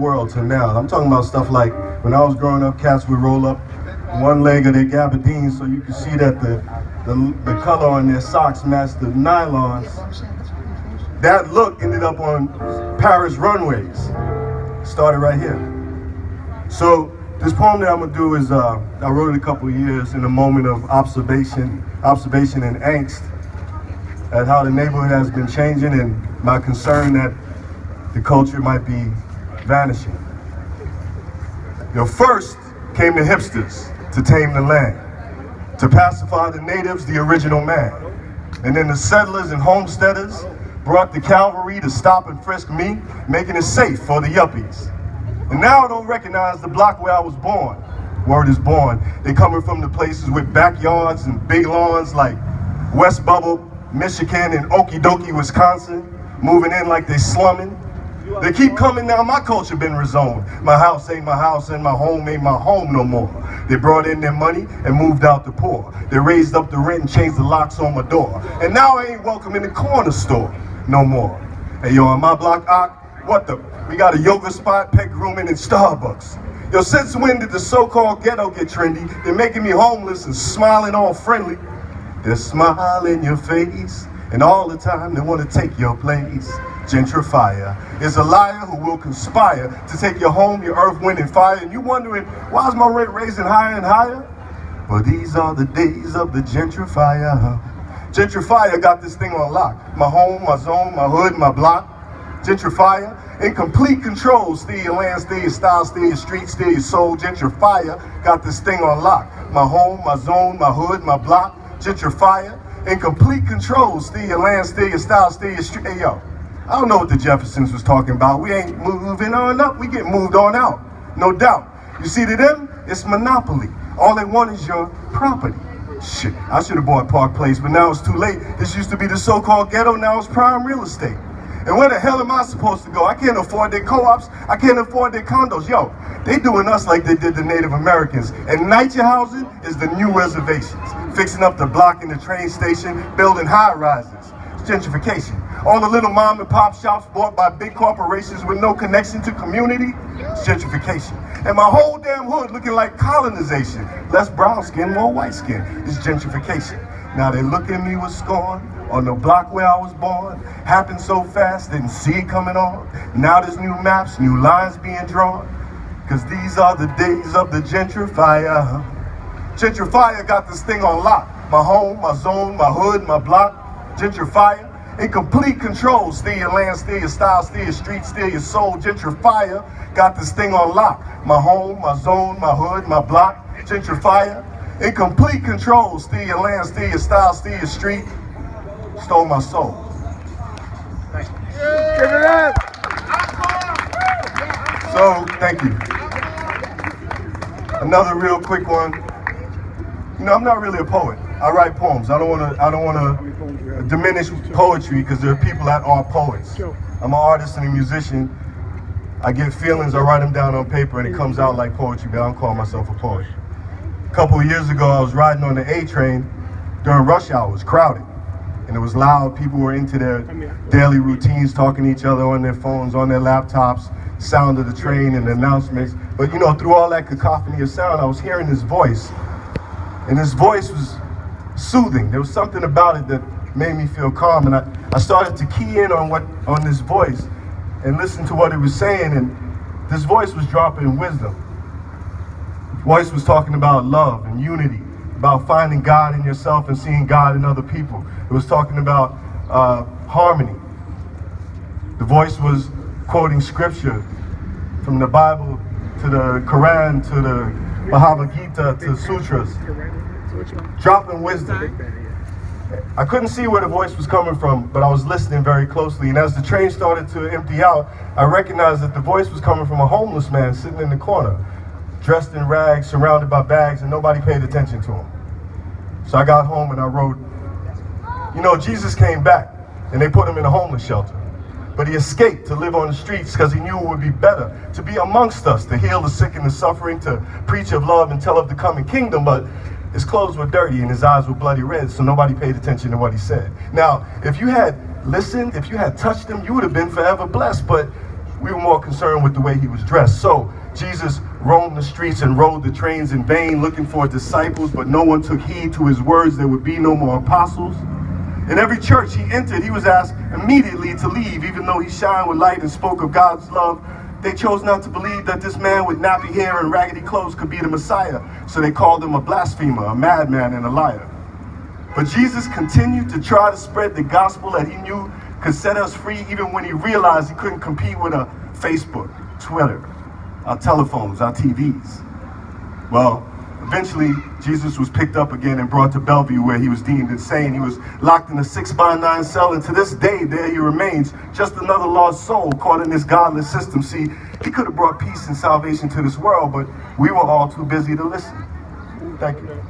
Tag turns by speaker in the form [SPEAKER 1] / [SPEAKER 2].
[SPEAKER 1] world to now. I'm talking about stuff like when I was growing up, cats would roll up one leg of their gabardines so you could see that the color on their socks matched the nylons. That look ended up on Paris runways. Started right here. So this poem that I'm gonna do is, I wrote it a couple of years in a moment of observation and angst at how the neighborhood has been changing and my concern that the culture might be vanishing. First came the hipsters to tame the land, to pacify the natives, the original man. And then the settlers and homesteaders brought the cavalry to stop and frisk me, making it safe for the yuppies. And now I don't recognize the block where I was born. Word is born. They coming from the places with backyards and big lawns like West Bubble, Michigan, and Okie Dokie, Wisconsin, moving in like they slumming. They keep coming now, my culture been rezoned. My house ain't my house and my home ain't my home no more. They brought in their money and moved out the poor. They raised up the rent and changed the locks on my door. And now I ain't welcome in the corner store no more. Hey yo, on my block, we got a yoga spot, pet grooming, and Starbucks. Yo, since when did the so-called ghetto get trendy? They're making me homeless and smiling all friendly. They smile in your face, and all the time they want to take your place. Gentrifier is a liar who will conspire to take your home, your earth, wind, and fire. And you wondering, why is my rent raising higher and higher? Well, these are the days of the gentrifier. Gentrifier got this thing on lock. My home, my zone, my hood, my block. Gentrifier in complete control. Steal your land, steal your style, steal your street, steal your soul. Gentrifier got this thing on lock. My home, my zone, my hood, my block. Gentrifier in complete control. Steal your land, steal your style, steal your street. Hey yo, I don't know what the Jeffersons was talking about. We ain't moving on up, we get moved on out. No doubt. You see, to them, it's monopoly. All they want is your property. Shit, I should have bought Park Place, but now it's too late. This used to be the so-called ghetto, now it's prime real estate. And where the hell am I supposed to go? I can't afford their co-ops, I can't afford their condos. Yo, they doing us like they did the Native Americans. And NYC housing is the new reservations. Fixing up the block and the train station, building high-rises. It's gentrification. All the little mom and pop shops bought by big corporations with no connection to community, it's gentrification. And my whole damn hood looking like colonization. Less brown skin, more white skin, it's gentrification. Now they look at me with scorn on the block where I was born. Happened so fast, didn't see it coming on. Now there's new maps, new lines being drawn. Cause these are the days of the gentrifier. Gentrifier got this thing on lock. My home, my zone, my hood, my block. Gentrifier in complete control. Steal your land, steal your style, steal your street, steal your soul. Gentrifier got this thing on lock. My home, my zone, my hood, my block. Gentrifier in complete control. Steal your land, steal your style, steal your street. Stole my soul. Thank you. Give it up. So, thank you. Another real quick one. You know, I'm not really a poet. I write poems. I don't want to diminish poetry because there are people that are poets. I'm an artist and a musician. I get feelings, I write them down on paper, and it comes out like poetry, but I don't call myself a poet. A couple of years ago, I was riding on the A train during rush hour. It was crowded, and it was loud. People were into their daily routines, talking to each other on their phones, on their laptops, sound of the train and the announcements. But you know, through all that cacophony of sound, I was hearing this voice, and this voice was soothing. There was something about it that made me feel calm, and I started to key in on this voice and listen to what it was saying, and this voice was dropping wisdom. The voice was talking about love and unity, about finding God in yourself and seeing God in other people. It was talking about harmony. The voice was quoting scripture from the Bible to the Quran to the Bhagavad Gita to sutras, dropping wisdom. I couldn't see where the voice was coming from, but I was listening very closely. And as the train started to empty out, I recognized that the voice was coming from a homeless man sitting in the corner, dressed in rags, surrounded by bags, and nobody paid attention to him. So I got home and I wrote, you know, Jesus came back and they put him in a homeless shelter. But he escaped to live on the streets because he knew it would be better to be amongst us, to heal the sick and the suffering, to preach of love and tell of the coming kingdom. But his clothes were dirty and his eyes were bloody red, so nobody paid attention to what he said. Now, if you had listened, if you had touched him, you would have been forever blessed. But We were more concerned with the way he was dressed. So Jesus roamed the streets and rode the trains in vain, looking for disciples, but no one took heed to his words. There would be no more apostles. In every church he entered, he was asked immediately to leave, even though he shined with light and spoke of God's love. They chose not to believe that this man with nappy hair and raggedy clothes could be the Messiah, so they called him a blasphemer, a madman, and a liar. But Jesus continued to try to spread the gospel that he knew could set us free, even when he realized he couldn't compete with a Facebook, Twitter, our telephones, our TVs. Well, eventually, Jesus was picked up again and brought to Bellevue, where he was deemed insane. He was locked in a 6x9 cell, and to this day, there he remains, just another lost soul caught in this godless system. See, he could have brought peace and salvation to this world, but we were all too busy to listen. Thank you.